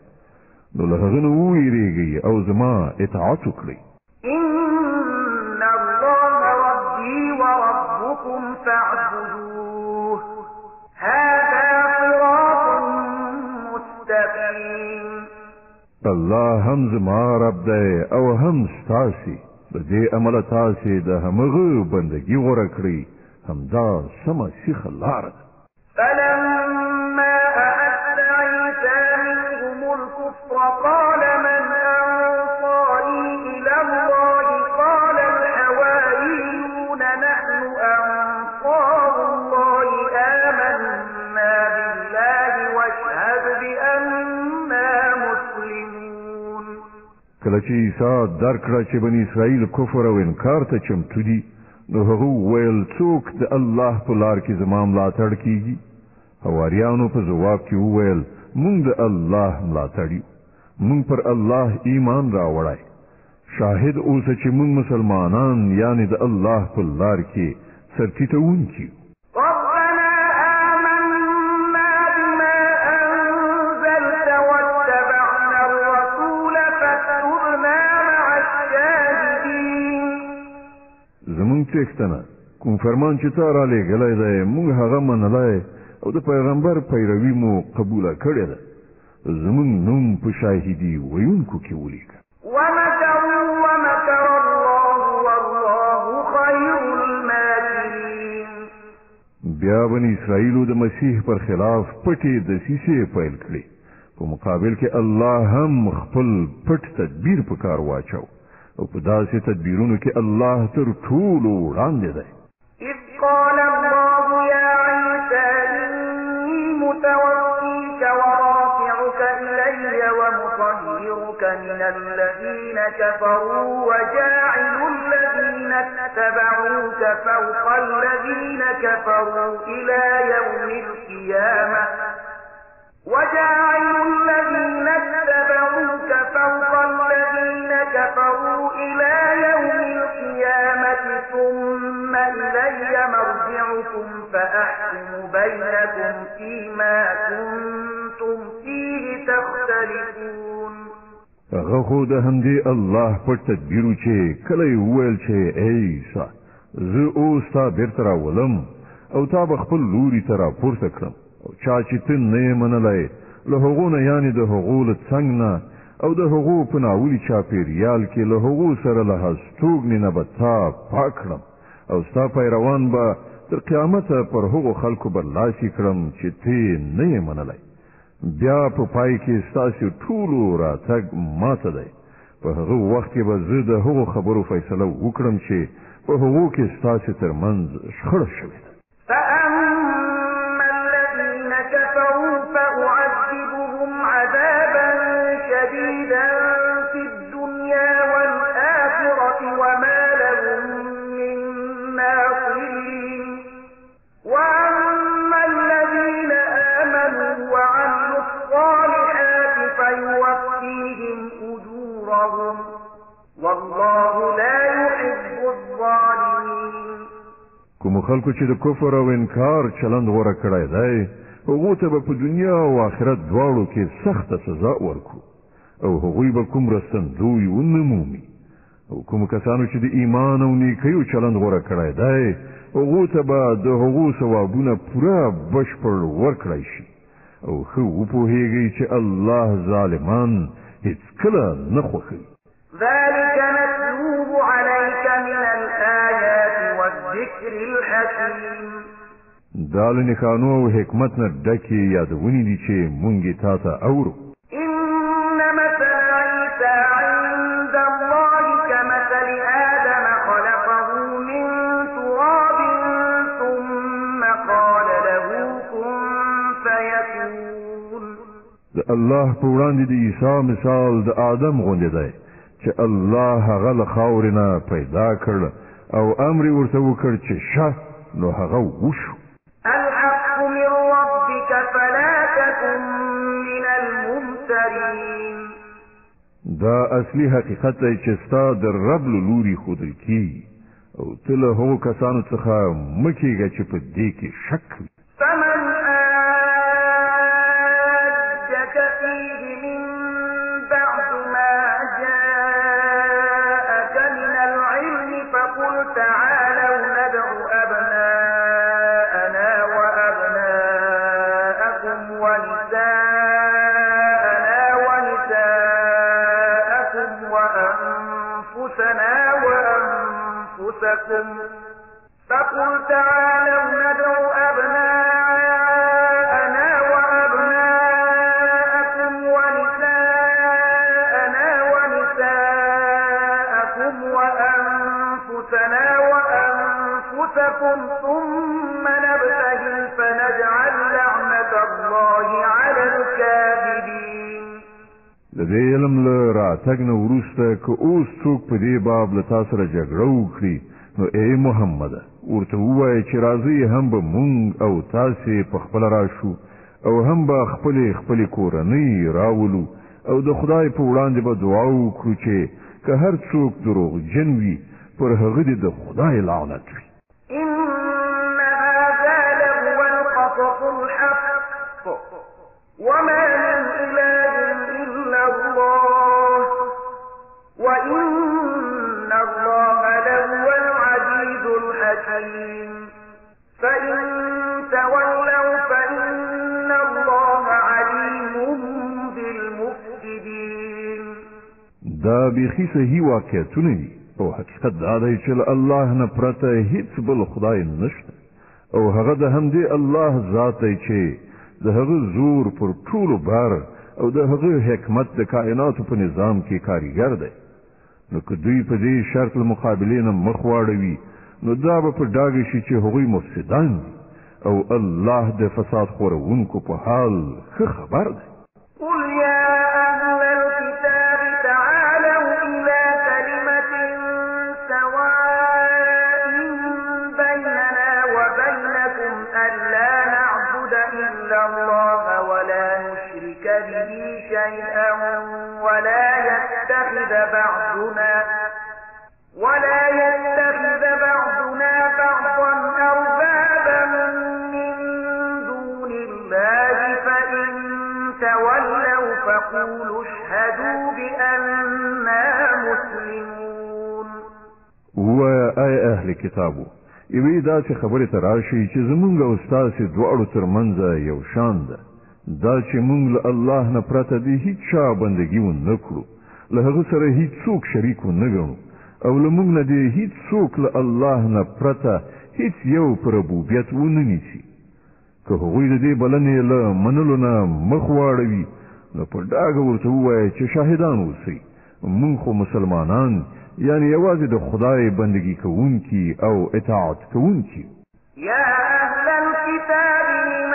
نو له هغه نه وویرېږئ او زما اطاعت وکړئ إن الله ربي وربكم فاعبدوه هذا صراط مستقيم. الله هم زما رب دی او هم ستاسې د دې عمله تاسې د همغه بندګي غوره کړئ همدا سمه سیخه لاره ده. فلما أحس عيسى منهم الكفر قال من أنصاري إلى الله قال الحواريون نحن أنصار الله آمنا بالله واشهد بأننا مسلمون. کله چې عیسی درک کړه چې بني اسرائیل کفر او انکار ته چمتو دي نو هغه وویل څوک د الله په لار کې زما ملاتړ کیږي حواریانو په ځواب کې وویل مونږ د الله ملاتړ یو مونږ پر الله ایمان راوړی شاهد اوسه چې مونږ مسلمانان یعنی د الله په لار کې سرټیټونکي ربنا آمنا بما أنزلت واتبعنا الرسول فاكتبنا مع الشاهدين. زمونږ څښتنه کوم فرمان چې تا را لېږلی دی مونږ هغه منلی او د پیغمبر پیروي مو قبوله کړې ده زمونږ نوم په شاهدي ویونکو کې ولیکه. ومكروا ومكر الله والله خير الماكرين. بیا بني اسرائیلو د مسیح پر خلاف پټې دسیسې پیل کړې په مقابل کې الله هم خپل پټ تدبیر په کار واچو او په داسې تدبیرونو کې الله تر ټولو وړاندې دی. إذ قال الله يا عيسى إني متوفيك ورافعك إلي ومطهرك من الذين كفروا وجاعل الذين اتبعوك فوق الذين كفروا إلى يوم القيامة وجاعل الذين اتبعوك فوق الذين كفروا إلى يوم القيامة ثم إلي مرجعكم فأحكم بينكم فيما كنتم فيه تختلفون. هغه خو د همدې الله په تدبیرو چې کله یې وویل چې ای عیسی زه اوس تا بیرته راولم او تا به خپل لوري ته راپورته کړم او چا چې ته نه یې منلی له هغو نه یعنې د هغو له څنګ نه او د هغو په ناولي چاپېریال کې له هغو سره له هستوګنې نه به تا پاک کړم او ستا پیروان به تر قیامته پر هغو خلکو برلاسي کړم چې ته نه یې منلی بیا په پای کې ستاسو ټولو راتګ ماته دی په هغه وخت کې به زه د هغو خبرو فیصله وکړم چې په هغو کې ستاسو ترمنځ شخړه شوې ده. فأما الذين كفروا فأعذبهم عذابا شديدا في الدنيا والآخرة وما لهم من ناصرين وأما الذين آمنوا وعملوا الصالحات فيوفيهم أجورهم والله لا يحب الظالمين. کوم خلکو چې د کفر او انکار چلند غوره کړی دی هغو ته به په دنیا او آخرت دواړو کې سخته سزا ورکړو او هغوی به کوم رستندوی ونه مومي او کوم کسانو چې د ایمان او نیکیو چلند غوره کړی دی هغو ته به د هغو ثوابونه پوره بشپړ ورکړی شي او ښه وپوهیږئ چې الله ظالمان هیڅکله نه خوښوي. ذلك نتلوه عليك من الآيات والذكر الحكيم. دا له نښانو او حکمت نه ډکې یادونې دي چې مونږ یې تا ته اورو. إن مثل عيسى عند الله كمثل آدم خلقه من تراب ثم قال له كن فيكون. د الله په وړاندې د عیسی مثال د آدم غوندې دی چې الله هغه له خاورې نه پیدا کړ او امر ورته وکړ چې شه نو هغه وشو. الحق من ربك فلا تكن من الممترين. دا اصلي حقیقت دی چې ستا د رب له لوري ښودل کېږي او ته له هغو کسانو څخه مه کېږه چې په دې کې شک وي. فمن حاجك فيه من بعد ما جاءك من العلم فقل تعالوا ندع أبناءنا وأبناءكم ونساءنا ونساءكم وأنفسنا وأنفسكم فقل تعالوا ندع أبناءنا وأبناءكم ونساءنا ونساءكم وأنفسنا وأنفسكم ثم نبتهل فنجعل لعنة الله على الكاذبين. د دې علم له راتګ نه وروسته که اوس څوک په دې باب له تا سره جګړه وکړي نو ای محمده ورته ووایه چې راځئ هم به مونږ او تاسې په خپله راشو او هم به خپلې کورنۍ راولو او د خدای په وړاندې به دعا وکړو چې که هر څوک دروغجن وي پر هغه دې د خدای لعنت وي. إن هذا لهو القصص الحق وما من إله إلا الله وإن الله لهو العزيز الحكيم. فإن تولوا فإن الله عليم بالمفسدين. دا بیخي صحیح واقعیتونه دي او حقیقت دا دی چې الله نه پرته هیڅ بل خدای نشته او هغه د همدې الله ذات دی چې د هغه زور پر ټولو بار او د هغه حکمت د کائناتو په نظام کې کاریګر دی. نو که دوی په دې شرط المقابلې نه مخ واړوي نو دا به په ډاګه شي چې هغوی مفسدان دي او الله د فساد خورونکو په حال ښه خبر دی. قل يا أهل الكتاب تعالوا إلى كلمة سواء ألا نعبد إلا الله ولا نشرك به شيئا ولا يتخذ بعضنا بعضا أربابا من دون الله فإن تولوا فقولوا اشهدوا بأننا مسلمون. وآي أهل كتابو یوې داسې خبرې ته راشي چې زمونږ او ستاسې دواړو ترمنځ یو شان ده، دا چې مونږ له الله نه پرته د هیڅ چا بندګي ونه کړو، له هغه سره هیڅ څوک شریک ونه ګڼو، او له مونږ نه د هیڅ څوک له الله نه پرته هیڅ یو په ربوبیت ونه نیسي. که هغوی د دې بلنې له منلو نه مخ واړوي نو په ډاګه ورته ووایه چې شاهدان اوسئ مونږ خو مسلمانان یعنی یوازې د خدای بندگی کوونکی او اطاعت کوونکی. یا اهل الكتاب لم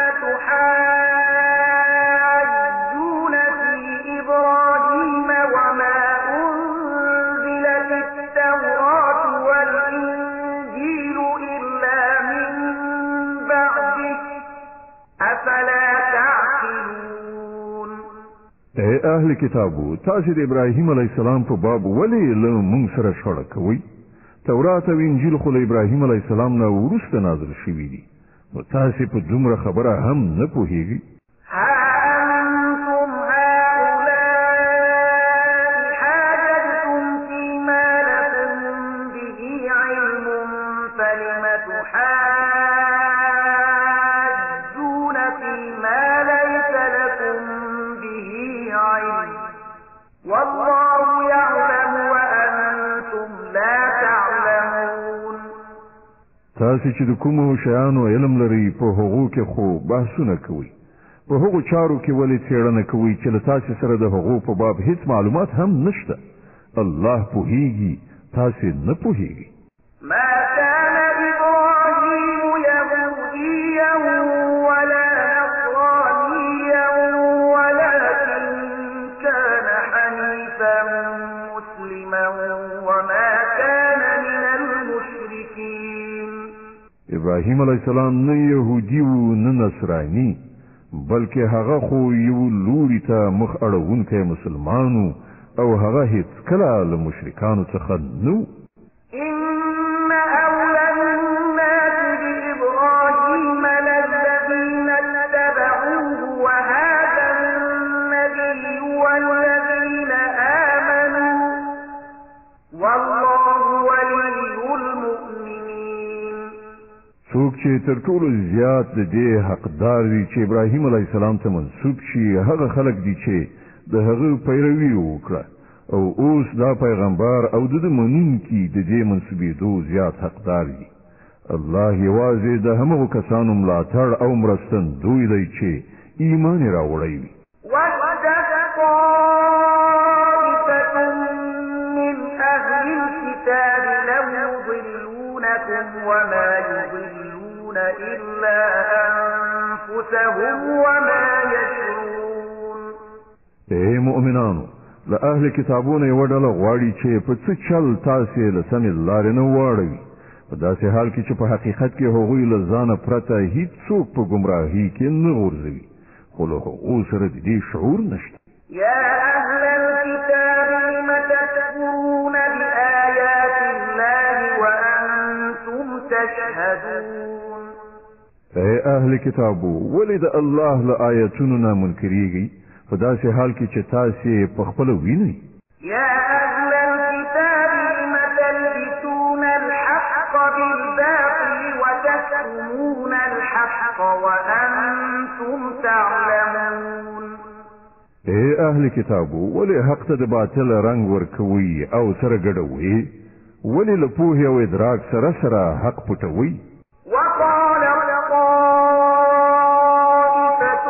تحاجون فی ابراهیم وما انزلت التوراة والانجیل الا من بعده افلا تعقلون. اے اهل کتابو تاسو د ابراهیم علیه السلام په باب ولې له موږ سره شخړه کوئ؟ تورات او انجیل خو له ابراهیم علیه السلام نه وروسته نازل شوي دي، نو تاسو په دومره خبره هم نه پوهیږئ؟ والله يعلم وأنتم لا تعلمون. تاسو چې د کومو شیانو علم لري په هغو کې خو بحثونه کوي، په هغو چارو کې ولې څېړنه کوي چې له تاسو سره د هغو په باب هیڅ معلومات هم نشته. الله پوهیږي، تاسو نه پوهیږئ. ما كان إبراهيم يهوديا ولا نصرانيا ولكن كان حنيفا مسلما وما كان من المشركين. ابراهیم علیه السلام نه يهودي و نه نصراني، بلکې هغه خو یو لوري ته مخ اړوونکی مسلمانو او هغه هیڅ کله له مشرکانو څخه نو. إن أولى الناس بإبراهيم للذين اتبعوه وهذا النبي والذين آمنوا والله ولي المؤمنين. څوک چې تر ټولو زیات د دې حقدار دي چې ابراهیم علیه السلام ته منسوب شي هغه خلک دي چې د هغه پیروي وکړه او اوس دا پیغمبر او د منونکي د دې منسوبېدو زیات حقدار دي. الله یوازې د همغو کسانو ملاتړ او مرستندوی دی چې ایمان یې راوړی وي. وَدَّتْ طَائِفَةٌ مِّنْ أَهْلِ الْكِتَابِ لَوْ يُضِلُّونَكُمْ وَمَا يُضِلُّونَ إِلَّا أَنفُسَهُمْ وَمَا يَشْعُرُونَ. اے مؤمنانو، له اهل کتابونو یوه ډله غواړي چې په څه چل تاسې له سمې لارې نه واړوي، په داسې حال کې چې په حقیقت کې هغوی له ځانه پرته هیڅ څوک په ګمراهۍ کې نه غورځوي، خو له هغو سره د دې شعور نشته. يا أهل الكتاب لم تكفرون بآيات الله وأنتم تشهدون. اے اهل کتابو ولې د الله له آیتونو نه منکریږئ په داسې حال کې چې تاسې په خپله وینئ؟ يا أهل الكتاب لم تلبسون الحق بالباطل وتكتمون الحق وأنتم تعلمون. اے اهل کتابو ولې حق ته د باطل رنګ ورکوئ او سره ګډوئ؟ ولې له پوهې او ادراک سره سره حق پټوئ؟ وقال طائفة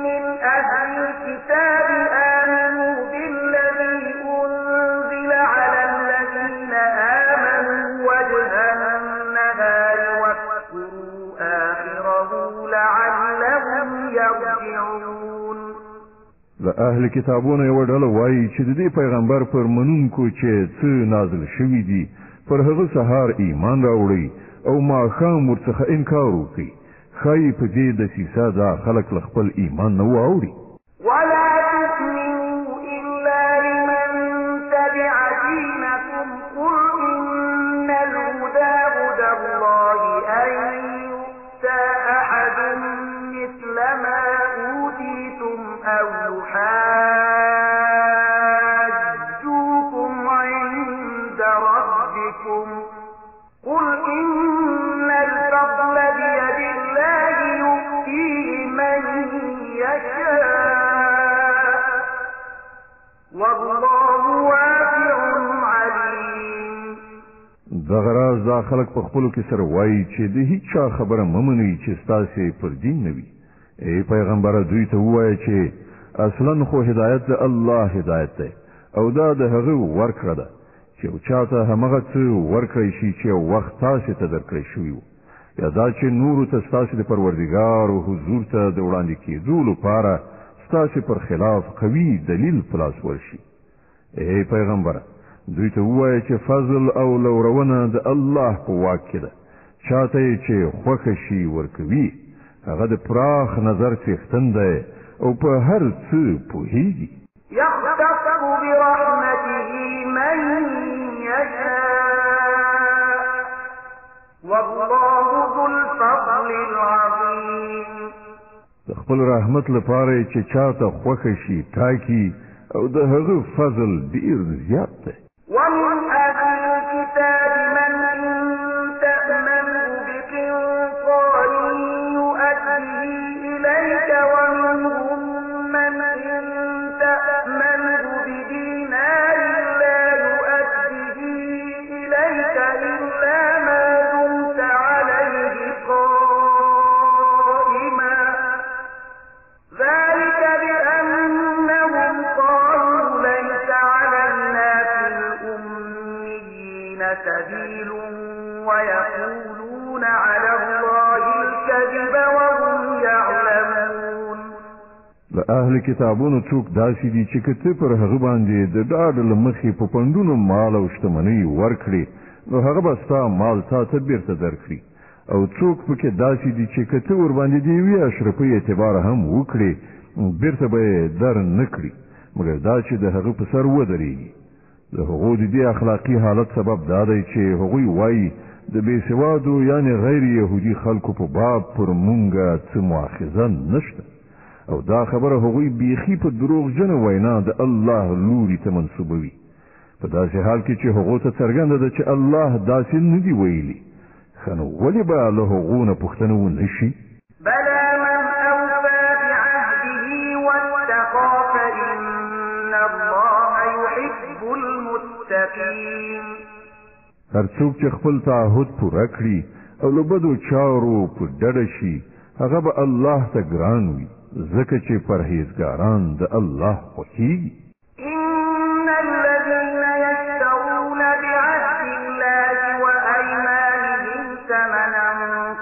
من أهل الكتاب آمنوا بالذي أنزل على الذين آمنوا وجه النهار واكفروا آخره لعلهم يرجعون. د اهل کتابونو یوه ډله وایي چې د دې پیغمبر پر منونکو چې څه نازل شوي دي پر هغه سهار ایمان راوړئ او ماښام ورڅخه انکار وکړئ خای په دې د سیسا دا خلق خپل ایمان نه واوري. ولا تؤمنوا إلا لمن تبع دينكم قل إن الهدى هدى الله أن يؤتى أحد مثل ما أوتيتم أو يحاجوكم عند ربكم قل إن الفضل بيد الله يؤتيه من يشاء والله واسع عليم. دغه راز دا خلق په خپلو کې سره وایي چې د هیڅ چا خبره مه منئ چې ستاسې پر دین نه وي. ای پیغمبره دوی ته ووایه چې اصلا خو هدایت د الله هدایت دی او دا د هغه ورکړه ده چې یو چاته همغه څه ورکړی شي چې یو وخت تاسې ته درکړی شوي وو، یا دا چې نورو ته ستاسې د پروردګار او حضور ته د وړاندې کېدو لپاره ستاسې پر خلاف قوي دلیل په لاس ورشي. ای پیغمبره دوی ته ووایه چې فضل او لورونه د الله په واک کې ده، چاته یې چې خوښه شي ورکوي، هغه د پراخ نظر څښتن دی او په هر څه پوهیږي. يختص برحمته من يشاء والله ذو الفضل العظيم. د خپل رحمت لپاره چې چاته خوښه شي ټاکي او د هغه فضل ډیر زیات دی. ومن أهل الكتاب من إن تأمنه بقنطار يؤديه إليك ومنهم من إن تأمنه بدينار لا يؤديه إليك إلا ما دمت عليه قائما ذلك بأنهم قالوا ليس علينا في الأميين سبيل ويقولون على الله الكذب وهم يعلمون. د اهل کتابونو څوک داسې دي چې کته پر هغه باندې د ډاډ لمخې په پندونو مال او شتمنۍ ورکړي نو هغه به ستا مال تا ته بیرته درکړي، او څوک پکې داسې دي چې کته ور باندې دی وی اشرفي اعتبار هم وکړي بیرته به در نه کړي مګر دا چې د هغه په سر ودرېږي. د هغو د دې اخلاقي حالت سبب دا دی چې هغوی وایي د بېسوادو یعنی غیر یهودي خلکو په باب پر مونږه څه مؤاخذه نشته، او دا خبره هغوی بیخي په دروغجنه وینا د الله لوري ته منسوبوي، په داسې حال کې چې هغو ته څرګنده ده چې الله داسې نه دي ویلي. ښه نو ولې به له هغو نه پوښتنه ونه شي؟ بلى من أوفى بعهده واتقى فإن الله يحب المتقين. هر څوک چې خپل تعهد پوره کړي او له بدو چارو په ډډه شي هغه به الله ته ګران وي، ځکه چې پرهیزګاران د الله خوښیږي. إن الذين يشترون بعهد الله وأيمانهم ثمنا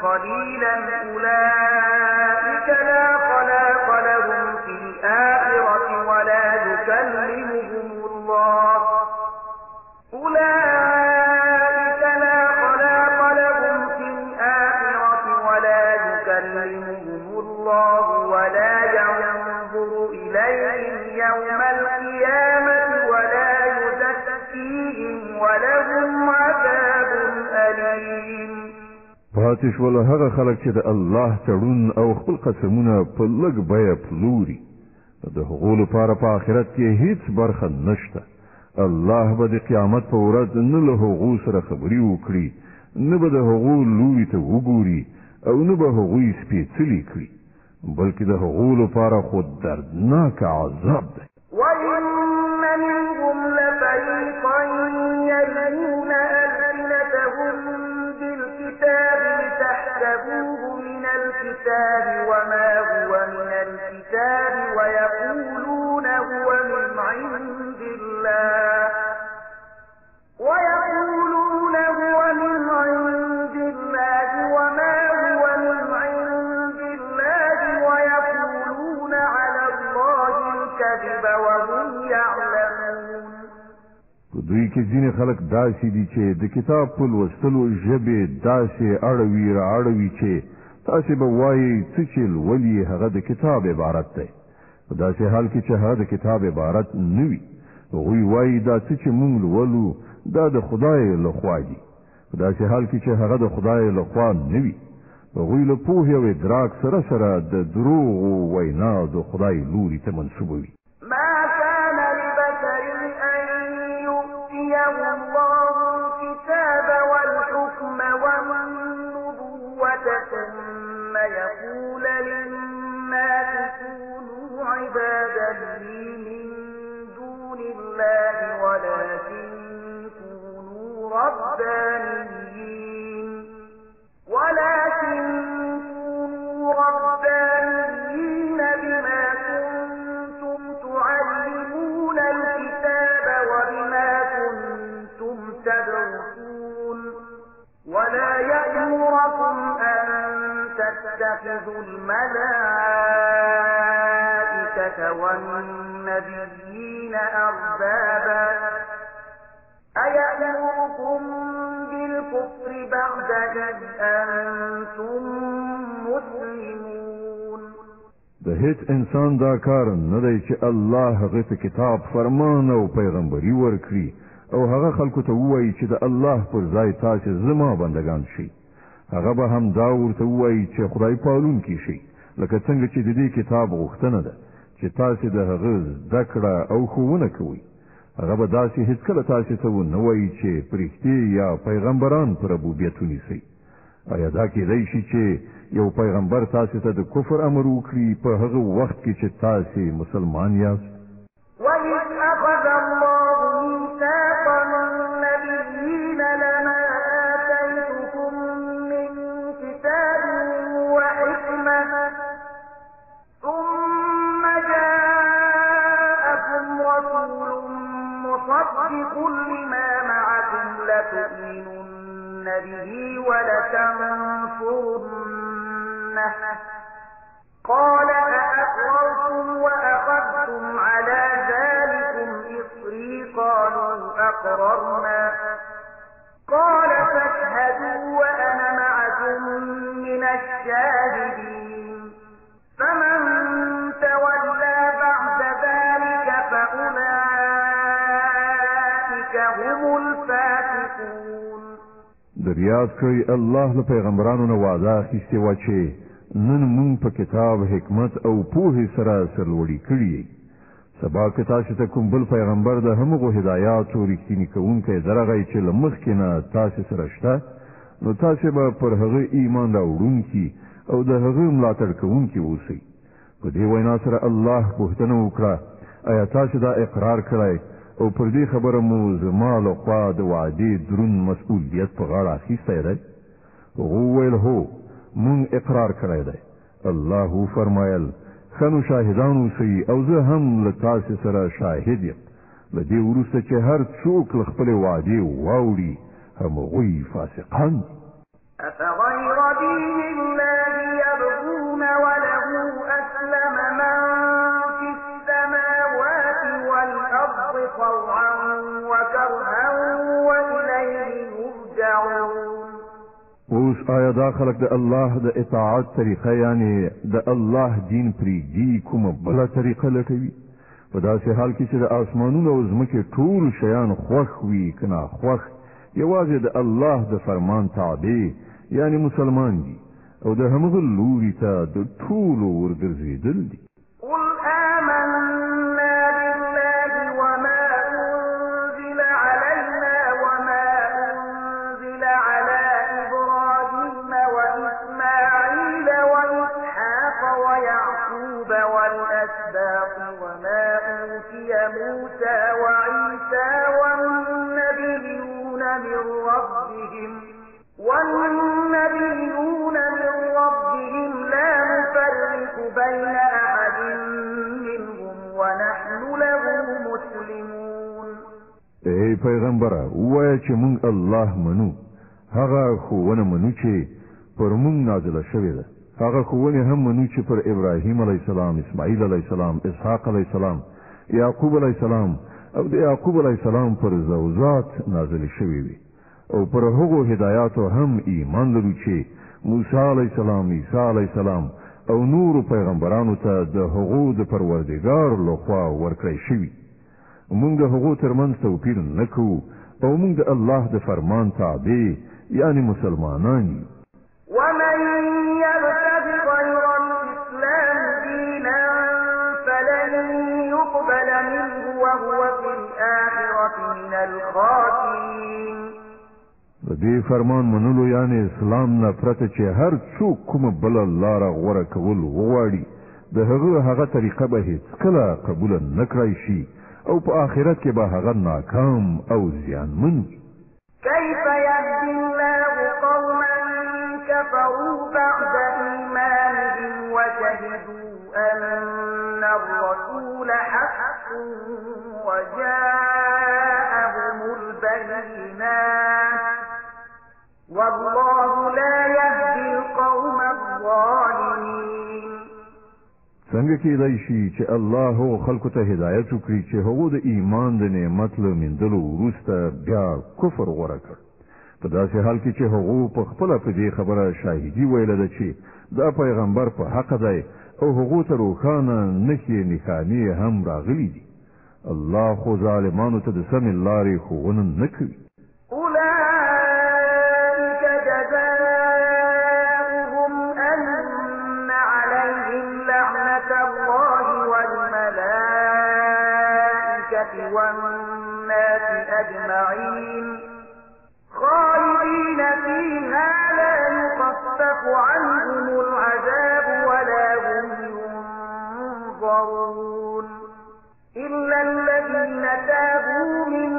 قليلا أولئك لا خلاق لهم في الآخرة ولا يكلمهم الله أولئك لا خلاق لهم في الآخرة ولا يكلمهم الله ولا ينظر إليهم يوم القيامة ولا يزكيهم ولهم عذاب أليم. پاتې شول هغه خلک چې د الله تړون او خپل قسمونه په لږ بیه پلوري، د هغو لپاره په آخرت کې هیڅ برخه نشته. الله به د قیامت په ورځ نه له هغو سره خبرې وکړي، نه به د هغو لوري ته وګوري او نه به هغوی سپېڅلي کړي، بلکې د هغو لپاره خو دردناک عذاب دی. وإن منهم لفريقا يلوون ألسنتهم بالكتاب لتحسبوه من الكتاب وما هو من الكتاب ويقولون هو من عند الله وما هو من عند الله ويقولون على الله الكذب وهم يعلمون. دوی کې ځینې خلک داسې دي چې د کتاب په لوستلو ژبې داسې اړوي را اړوي چې تاسې به وایي څه چې لولي هغه د کتاب عبارت دی په داسې حال کې چې هغه د کتاب عبارت نه وي هغوی وایي دا څه چې موږ لولو دا د خدای لخوا دي په داسې حال کې چې هغه د خدای لخوا نه وي هغوی له پوهې او ادراک سره سره د دروغو وینا د خدای لوري ته منسوبوي ما كان لبشر أن يؤتيه الله الكتاب والحكم والنبوة ثم يقول للناس كونوا عبادا لي من دون الله ولكن كونوا ربانيين بما كنتم تعلمون الكتاب وبما كنتم تدرسون ولا يأمركم أن تتخذوا الملائكة والنبيين أربابا أيأمركم بالكفر بعد إذ أنتم مسلمون د هیڅ انسان دا کار نه دی چې الله هغه ته کتاب فرمان او پیغمبري ورکړي او هغه خلکو ته وایي چې د الله پر ځای تاسو زما بندگان شي هغه به هم دا ورته وایي چې خدای پالونکی شي لکه څنګه چې د دې کتاب غوښتنه ده چې تاسو د هغه ذکر او ښوونه کوئ هغه به داسې هیڅکله تاسو ته ونه وایي چې پرښتې یا پیغمبران پر ربوبیت ونیسئ آیا دا کېدای شي چې یو پیغمبر تاسو ته د کفر امر وکړي په هغه وخت کې چې تاسو مسلمان یاست وَإِذْ أَخَذَ اللَّهُ مِيثَاقَ النَّبِيِّينَ لَمَا آتَيْتُكُم مِّن كِتَابٍ وَحِكْمَةٍ ثُمَّ جَاءَكُمْ رَسُولٌ مُّصَدِّقٌ لِّمَا مَعَكُمْ لَتُؤْمِنُنَّ بِهِ وَلَتَنصُرُنَّهُ قال أأقررتم وأخذتم على ذلكم إصري قالوا أقررنا قال فاشهدوا وأنا معكم من الشاهدين فمن تولى بعد ذلك فأولئك هم الفاسقون دریاز کوي الله له پیغمبرانو نه وعده اخیستې وه چې نن مونږ په کتاب حکمت او پوهې سره سرلوړي کړي سبا که تاسو ته کوم بل پیغمبر د همغو هدایاتو رښتینی کوونکی درغی چې له مخکې نه تاسو سره شته نو تاسو به پر هغه ایمان راوړونکي او د هغه ملاتړ کوونکي اوسئ په دې وینا سره الله پوښتنه وکړه آیا تاسو دا اقرار کړئ او پر دې خبره مو زما لخوا د وعدې دروند مسؤلیت په غاړه اخیستی دی هغو وویل هو مون اقرار کړی دی الله فرمایل خنو شاهدان اوسئ او زه هم له تاسو سره شاهد یم له دې وروسته چې هر څوک له خپلې وعدې واوړي همغوی فاسقان أفغير دين الله يبغون وله أسلم من في السماوات والأرض طوعا وكرها وإليه يرجعون اوس آیا دا خلق د الله د اطاعت طریقه یعنی د الله دین پریږدي کومه بله طریقه لټوي په داسې حال کې چې د آسمانونو او ځمکې ټول شیان خوښ وي که ناخوښ یوازې د الله د فرمان تابع یعنی مسلمان دي او د همغه لوري ته د ټولو ورګرځېدل دي قل آمنا بالله وما أنزل علينا وما أنزل على إبراهيم وإسماعيل وإسحاق ويعقوب والأسباط وما أوتي موسى وعيسى والنبيون من ربهم لا نفرق بين أحد منهم ونحن له مسلمون ای پیغمبره ووایه چې مونږ الله منو هغه ښوونه منو چې پر مونږ نازله شوې ده هغه ښوونې هم منو چې پر ابراهیم علیه السلام اسماعیل علیه السلام اسحاق علیه السلام یعقوب علیه السلام او د یعقوب علیه السلام پر زوجات نازلې شوې وي او پر هغو هدایاتو هم ایمان لرو چې موسی علیه السلام، عیسی علیه السلام او نور پیغمبرانو ته د هغو د پروردګار لخوا ورکړی شوي. موږ د هغو ترمنځ توپیر نه کوو او موږ د الله د فرمان تابع یعنی مسلمانان یو. ومن يبتغ غير الإسلام دينا فلن يقبل منه وهو في الآخرة من الخاسرين. د دې فرمان منلو یعنی اسلام نه پرته چې هر څوک کومه بل لاره غوره کول وغواړي د هغه طریقه به هیڅکله قبول نه کړای شي او په آخرت کې به هغه ناکام او زیانمن وي. كيف يهدي الله قوما كفروا بعد إيمانهم وشهدوا أن الرسول حق وجاءهم البينات والله لا يهدي القوم الظالمين. څنګه کېدای شي چې الله هغو خلکو ته هدایت وکړي چې هغو د ایمان د نعمت له میندلو وروسته بیا کفر غوره کړ، په داسې حال کې چې هغو په خپله په دې خبره شاهدي ویله ده چې دا پیغمبر په حق دی او هغو ته روښانه نښې نښانې هم راغلي دي. الله خو ظالمانو ته د سمې لارې ښوونه نه کوي. أولئك جزاؤهم أن عليهم لعنة الله والملائكة والناس أجمعين خالدين فيها لا يخفف عنهم العذاب ولا هم ينظرون إلا الذين تابوا من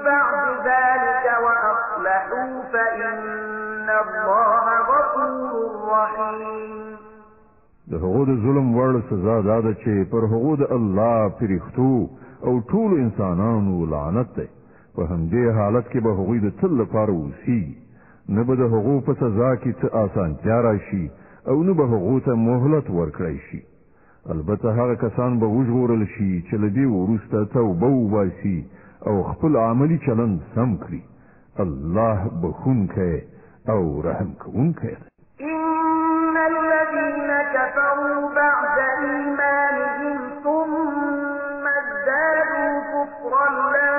بعد ذلك وأصلحوا فإن الله غفور رحيم. د هغو د ظلم وړ سزا دا ده چې پر هغو د الله فرښتو او ټولو انسانانو لعنت دی. په همدې حالت کې به هغوی د تل لپاره اوسیږي، نه به د هغو په سزا کې څه اسانتیا راشي او نه به هغو ته مهلت ورکړی شي. البته هغه کسان به وژغورل شي چې له دې وروسته توبه وباسي او خپل عملي چلند سم کړي. الله بخونکی او رحم کوونکی دی. إن الذين كفروا بعد إيمانهم ثم ازدادوا كفرا لن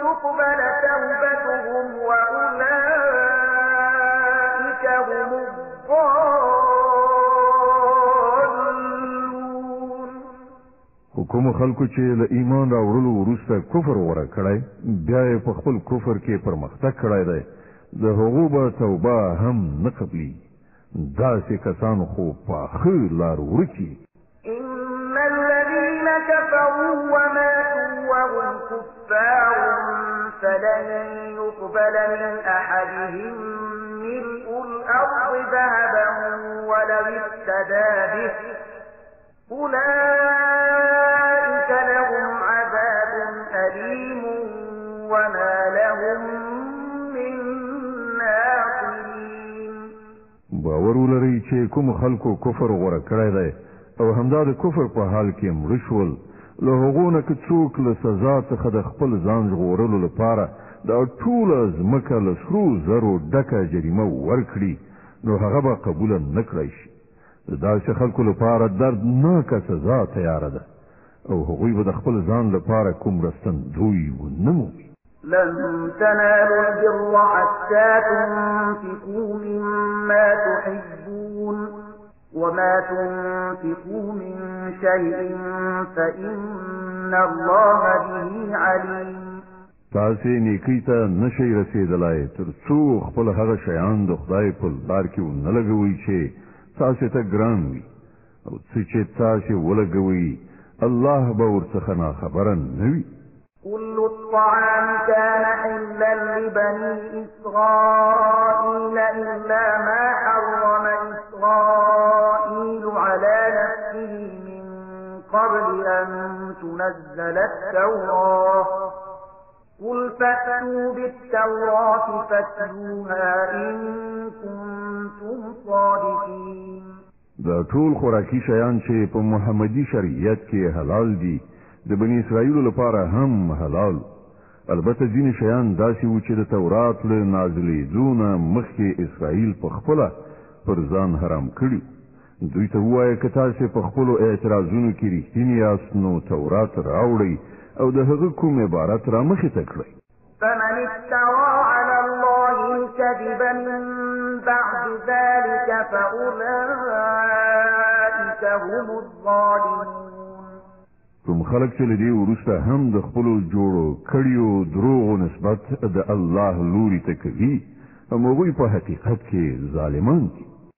تقبل توبتهم وأولئك هم الضالون. حکوم خلکو چې له ایمان راوړلو وروسته کفر غوره کړی بیا یې په خپل کفر کې پرمختګ کړی دی، د هغو به توبه هم نه قبلیږي. داسې کسان خو پاخه لار ورکي. إن الذين كفروا وماتوا وهم كفار فلن يقبل من أحدهم ملء الأرض ذهبا ولو افتدى به أولئك لهم عذاب أليم وما لهم من ناصرين. باور ولرئ چې کوم خلکو کفر غوره کړی دی او همدا د کفر په حال کې مړه شول، له هغو نه که څوک له سزا څخه د خپل ځان ژغورلو لپاره دا ټوله ځمکه له سرو زرو ډکه جریمه ورکړي نو هغه به قبوله نه کړی شي. د داسې خلکو لپاره دردناکه سزا تیاره ده او هغوی به د خپل ځان لپاره کوم رستندوی ونه مومي. لن تنالوا البر حتى تنفقوا مما تحبون وما تنفقوا من شيء فإن الله به عليم. تاسې نیکۍ ته نشئ رسېدلی تر څو خپل هغه شیان د خدای په لار کې ونه لګوئ چې تاسې ته ګران وي او څه چې تاسې ولګوئ الله به ورڅخه ناخبره نه وي. كل الطعام كان حلا لبني إسرائيل إلا ما حرم إسرائيل على نفسه من قبل أن تنزل التوراة قل فأتوا بالتوراة فاتلوها إن كنتم صادقين. دا ټول خوراکي شیان چې په محمدي شریعت کې حلال دي د بني اسرائیل لپاره هم حلال. البته ځینې شیان داسې وو چې د تورات له نازلېدو نه مخکې اسرائیل په خپله پر ځان حرام کړي. دوی ته ووایه که تاسې په خپلو اعتراضونو کې رښتیني یاست نو تورات راوړئ او د هغه کوم عبارت را مخې ته کړئ. فمن افترى على الله الكذب من بعد ذلك فأولئك هم الظالمون. کوم خلک چې له دې وروسته هم د خپلو جوړو کړیو دروغو نسبت د الله لوري ته کوي، هغوی په حقیقت کې ظالمان دي.